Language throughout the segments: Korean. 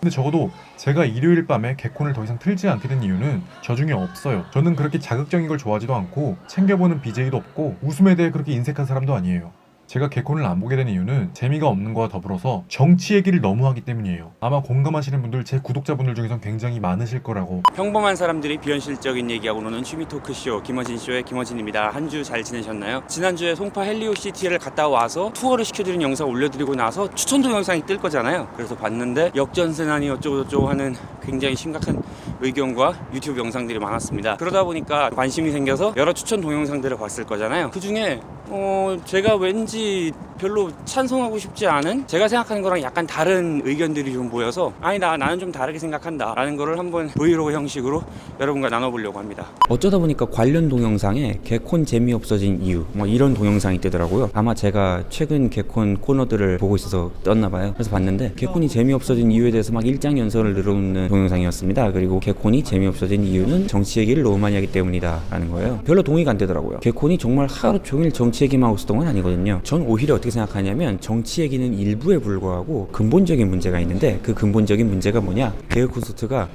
근데 적어도 제가 일요일 밤에 개콘을 더 이상 틀지 않게 된 이유는 저 중에 없어요. 저는 그렇게 자극적인 걸 좋아하지도 않고 챙겨보는 BJ도 없고 웃음에 대해 그렇게 인색한 사람도 아니에요. 제가 개콘을 안 보게 된 이유는 재미가 없는 거와 더불어서 정치 얘기를 너무 하기 때문이에요. 아마 공감하시는 분들, 제 구독자분들 중에선 굉장히 많으실 거라고. 평범한 사람들이 비현실적인 얘기하고 노는 취미 토크쇼 김어진쇼의 김어진입니다. 한 주 잘 지내셨나요? 지난주에 송파 헬리오시티를 갔다 와서 투어를 시켜드린 영상 올려드리고 나서 추천 동영상이 뜰 거잖아요. 그래서 봤는데 역전세난이 어쩌고저쩌고 하는 굉장히 심각한 의견과 유튜브 영상들이 많았습니다. 그러다 보니까 관심이 생겨서 여러 추천 동영상들을 봤을 거잖아요. 그 중에 제가 왠지 별로 찬성하고 싶지 않은, 제가 생각하는 거랑 약간 다른 의견들이 좀 보여서 나는 좀 다르게 생각한다 라는 거를 한번 브이로그 형식으로 여러분과 나눠보려고 합니다. 어쩌다 보니까 관련 동영상에 개콘 재미없어진 이유 이런 동영상이 뜨더라고요. 아마 제가 최근 개콘 코너들을 보고 있어서 떴나봐요. 그래서 봤는데 개콘이 재미없어진 이유에 대해서 막 일장연설을 늘어놓는 동영상이었습니다. 그리고 개콘이 재미없어진 이유는 정치 얘기를 너무 많이 하기 때문이다 라는 거예요. 별로 동의가 안 되더라고요. 개콘이 정말 하루 종일 정치 얘기만 하고 있었던 건 아니거든요. 전 오히려 어떻게 생각하냐면 정치 얘기는 일부에 불과하고 근본적인 문제가 있는데, 그 근본적인 문제가 뭐냐, 개그 콘서트가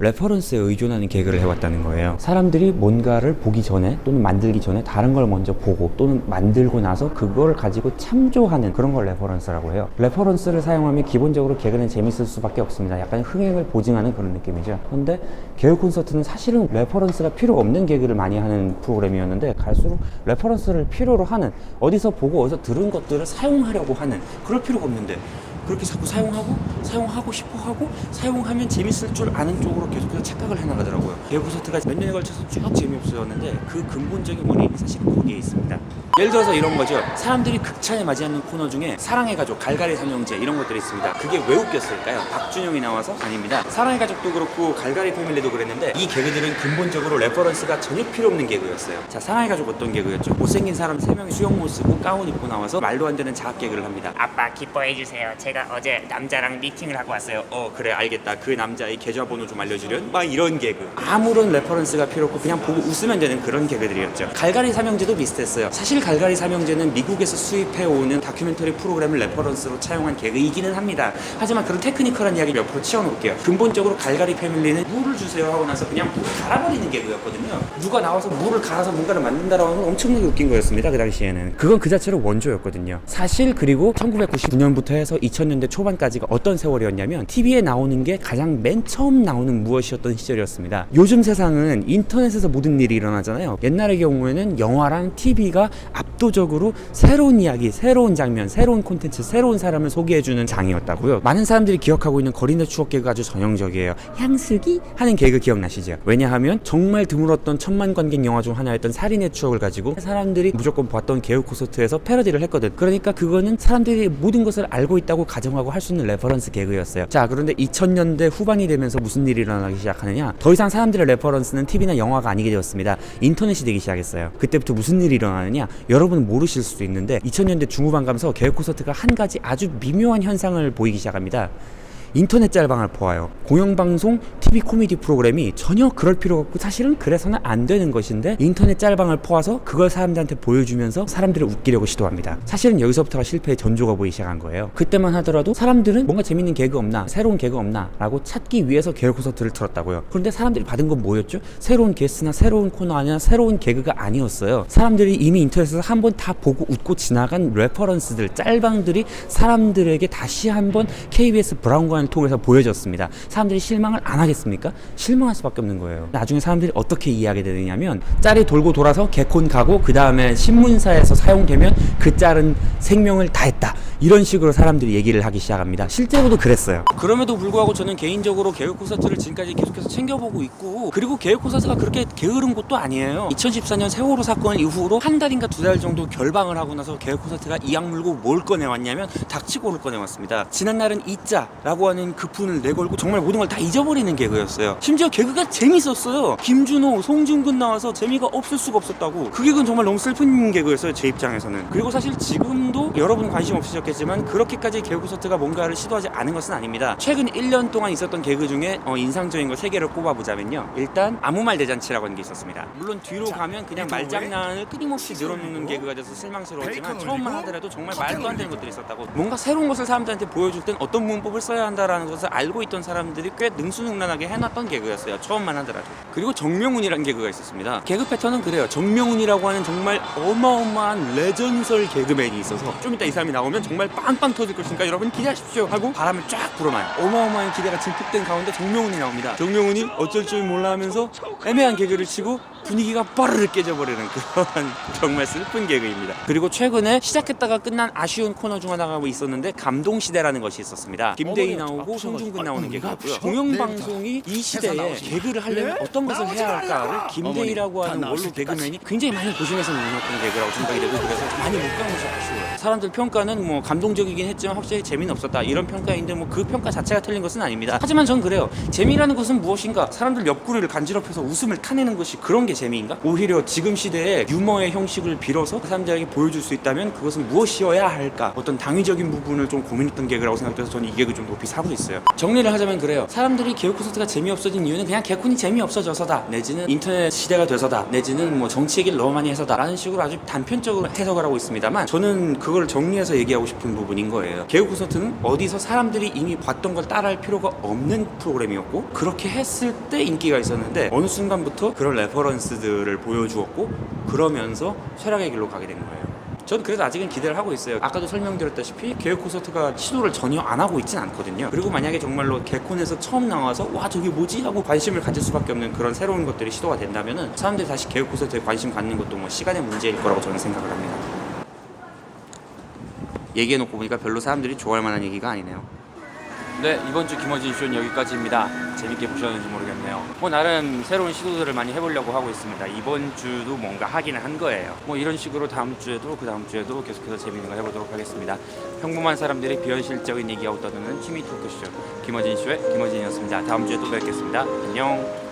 레퍼런스에 의존하는 개그를 해왔다는 거예요. 사람들이 뭔가를 보기 전에 또는 만들기 전에 다른 걸 먼저 보고 또는 만들고 나서 그걸 가지고 참조하는 그런 걸 레퍼런스라고 해요. 레퍼런스를 사용하면 기본적으로 개그는 재밌을 수밖에 없습니다. 약간 흥행을 보증하는 그런 느낌이죠. 그런데 개그 콘서트는 사실은 레퍼런스가 필요 없는 개그를 많이 하는 프로그램이었는데, 갈수록 레퍼런스를 필요로 하는, 어디서 보고 어디서 들은 것들을 사용하려고 하는, 그럴 필요가 없는데 그렇게 자꾸 사용하고 싶어하고 사용하면 재밌을 줄 아는 쪽으로 계속해서 착각을 해나가더라고요. 개그 콘서트가 몇 년에 걸쳐서 쭉 재미없어졌는데 그 근본적인 원인이 사실 거기에 있습니다. 예를 들어서 이런 거죠. 사람들이 극찬에 맞이하는 코너 중에 사랑의 가족, 갈갈이 삼형제 이런 것들이 있습니다. 그게 왜 웃겼을까요? 박준영이 나와서? 아닙니다. 사랑의 가족도 그렇고 갈갈이 패밀리도 그랬는데 이 개그들은 근본적으로 레퍼런스가 전혀 필요 없는 개그였어요. 자, 사랑의 가족 어떤 개그였죠? 못생긴 사람 3명이 수영모 쓰고 가운 입고 나와서 말도 안 되는 자학 개그를 합니다. 아빠 기뻐해주세요. 제가 어제 남자랑 미팅을 하고 왔어요. 그래 알겠다. 그 남자의 계좌번호 좀 알려주련? 막 이런 개그. 아무런 레퍼런스가 필요 없고 그냥 보고 웃으면 되는 그런 개그들이었죠. 갈갈이 삼형제도 비슷했어요. 사실 갈갈이 삼형제는 미국에서 수입해오는 다큐멘터리 프로그램을 레퍼런스로 차용한 개그이기는 합니다. 하지만 그런 테크니컬한 이야기 몇 프로 치워놓을게요. 근본적으로 갈갈이 패밀리는 물을 주세요 하고 나서 그냥 물을 갈아버리는 개그였거든요. 누가 나와서 물을 갈아서 뭔가를 만든다라고 하는 건 엄청나게 웃긴 거였습니다. 그 당시에는. 그건 그 자체로 원조였거든요. 사실 그리고 1999년부터 해서 2000년대 초반까지가 어떤 세월이었냐면 TV에 나오는 게 가장 맨 처음 나오는 무엇이었던 시절이었습니다. 요즘 세상은 인터넷에서 모든 일이 일어나잖아요. 옛날의 경우에는 영화랑 TV가 압도적으로 새로운 이야기, 새로운 장면, 새로운 콘텐츠, 새로운 사람을 소개해주는 장이었다고요. 많은 사람들이 기억하고 있는 거리내 추억 개그가 아주 전형적이에요. 향수기 하는 개그 기억나시죠? 왜냐하면 정말 드물었던 천만 관객 영화 중 하나였던 살인의 추억을 가지고 사람들이 무조건 봤던 개그 콘서트에서 패러디를 했거든. 그러니까 그거는 사람들이 모든 것을 알고 있다고 가정하고 할 수 있는 레퍼런스 개그였어요. 자, 그런데 2000년대 후반이 되면서 무슨 일이 일어나기 시작하느냐, 더 이상 사람들의 레퍼런스는 TV나 영화가 아니게 되었습니다. 인터넷이 되기 시작했어요. 그때부터 무슨 일이 일어나느냐, 여러분은 모르실 수도 있는데 2000년대 중후반 가면서 개그 콘서트가 한 가지 아주 미묘한 현상을 보이기 시작합니다. 인터넷 짤방을 보아요. 공영방송 TV 코미디 프로그램이 전혀 그럴 필요가 없고 사실은 그래서는 안 되는 것인데 인터넷 짤방을 포와서 그걸 사람들한테 보여주면서 사람들을 웃기려고 시도합니다. 사실은 여기서부터가 실패의 전조가 보이기 시작한 거예요. 그때만 하더라도 사람들은 뭔가 재밌는 개그 없나, 새로운 개그 없나 라고 찾기 위해서 개그 콘서트를 틀었다고요. 그런데 사람들이 받은 건 뭐였죠? 새로운 게스트나 새로운 코너 아니나 새로운 개그가 아니었어요. 사람들이 이미 인터넷에서 한번 다 보고 웃고 지나간 레퍼런스들, 짤방들이 사람들에게 다시 한번 KBS 브라운관을 통해서 보여졌습니다. 사람들이 실망을 안 하겠습니까? 실망할 수밖에 없는 거예요. 나중에 사람들이 어떻게 이해하게 되느냐면, 짤이 돌고 돌아서 개콘 가고 그 다음에 신문사에서 사용되면 그 짤은 생명을 다했다, 이런 식으로 사람들이 얘기를 하기 시작합니다. 실제로도 그랬어요. 그럼에도 불구하고 저는 개인적으로 개그 콘서트를 지금까지 계속해서 챙겨보고 있고, 그리고 개그 콘서트가 그렇게 게으른 것도 아니에요. 2014년 세월호 사건 이후로 한 달인가 두 달 정도 결방을 하고 나서 개그 콘서트가 이악 물고 뭘 꺼내왔냐면 닥치고를 꺼내왔습니다. 지난날은 이자라고 하는 그 푼을 내걸고 정말 모든 걸 다 잊어버리는 개그였어요. 심지어 개그가 재밌었어요. 김준호, 송중근 나와서 재미가 없을 수가 없었다고. 그 개그는 정말 너무 슬픈 개그였어요, 제 입장에서는. 그리고 사실 지금도 여러분 관심 없으셨겠지만 그렇게까지 개그 콘서트가 뭔가를 시도하지 않은 것은 아닙니다. 최근 1년 동안 있었던 개그 중에 인상적인 거 3개를 꼽아보자면요, 일단 아무 말 대잔치라고 하는 게 있었습니다. 물론 뒤로 가면 그냥 말장난을 끊임없이 늘어놓는 개그가 돼서 실망스러웠지만 처음만 하더라도 정말 말도 안 되는 것들이 있었다고. 뭔가 새로운 것을 사람들한테 보여줄 땐 어떤 문법을 써야 한다 가능하다라는 것을 알고 있던 사람들이 꽤 능수능란하게 해놨던 개그였어요. 처음만 하더라도. 그리고 정명훈이라는 개그가 있었습니다. 개그 패턴은 그래요. 정명훈이라고 하는 정말 어마어마한 레전설 개그맨이 있어서 좀 이따 이 사람이 나오면 정말 빵빵 터질 것이니까 여러분 기대하십시오 하고 바람을 쫙 불어놔요. 어마어마한 기대가 증폭된 가운데 정명훈이 나옵니다. 정명훈이 어쩔 줄 몰라 하면서 애매한 개그를 치고 분위기가 빠르르 깨져버리는 그런 정말 슬픈 개그입니다. 그리고 최근에 시작했다가 끝난 아쉬운 코너 중 하나가 있었는데 감동시대라는 것이 있었습니다. 김대희 나오고 송중근 나오는 개그였고요. 공영방송이 이 시대에 개그를 하려면 어떤 것을 해야 할까를 김대희라고 하는 원로 개그맨이 굉장히 많이 고심해서 내놓았던 개그라고 생각이 되고 그래서 많이 못 가면서 아쉬워요. 사람들 평가는 뭐 감동적이긴 했지만 확실히 재미는 없었다 이런 평가인데 뭐 그 평가 자체가 틀린 것은 아닙니다. 하지만 전 그래요. 재미라는 것은 무엇인가? 사람들 옆구리를 간지럽혀서 웃음을 타내는 것이 그런 게 재미인가? 오히려 지금 시대에 유머의 형식을 빌어서 사람들에게 보여줄 수 있다면 그것은 무엇이어야 할까? 어떤 당위적인 부분을 좀 고민했던 개그라고 생각돼서 저는 이 개그 좀 높이 사고 있어요. 정리를 하자면 그래요. 사람들이 개그 콘서트가 재미없어진 이유는 그냥 개콘이 재미없어져서다 내지는 인터넷 시대가 돼서다 내지는 뭐 정치 얘기를 너무 많이 해서다 라는 식으로 아주 단편적으로 해석을 하고 있습니다만 저는 그걸 정리해서 얘기하고 싶은 부분인 거예요. 개그 콘서트는 어디서 사람들이 이미 봤던 걸 따라할 필요가 없는 프로그램이었고 그렇게 했을 때 인기가 있었는데 어느 순간부터 그런 레퍼런스들을 보여주었고 그러면서 쇠락의 길로 가게 된 거예요. 전 그래도 아직은 기대를 하고 있어요. 아까도 설명드렸다시피 개그 콘서트가 시도를 전혀 안 하고 있진 않거든요. 그리고 만약에 정말로 개콘에서 처음 나와서 와 저게 뭐지? 하고 관심을 가질 수밖에 없는 그런 새로운 것들이 시도가 된다면은 사람들이 다시 개그 콘서트에 관심 갖는 것도 뭐 시간의 문제일 거라고 저는 생각을 합니다. 얘기해놓고 보니까 별로 사람들이 좋아할 만한 얘기가 아니네요. 네, 이번 주 김어진 쇼는 여기까지입니다. 재밌게 보셨는지 모르겠네요. 뭐 나름 새로운 시도들을 많이 해보려고 하고 있습니다. 이번 주도 뭔가 하기는 한 거예요. 뭐 이런 식으로 다음 주에도 그 다음 주에도 계속해서 재밌는 거 해보도록 하겠습니다. 평범한 사람들이 비현실적인 얘기하고 떠드는 취미 토크쇼 김어진 쇼의 김어진이었습니다. 다음 주에 또 뵙겠습니다. 안녕.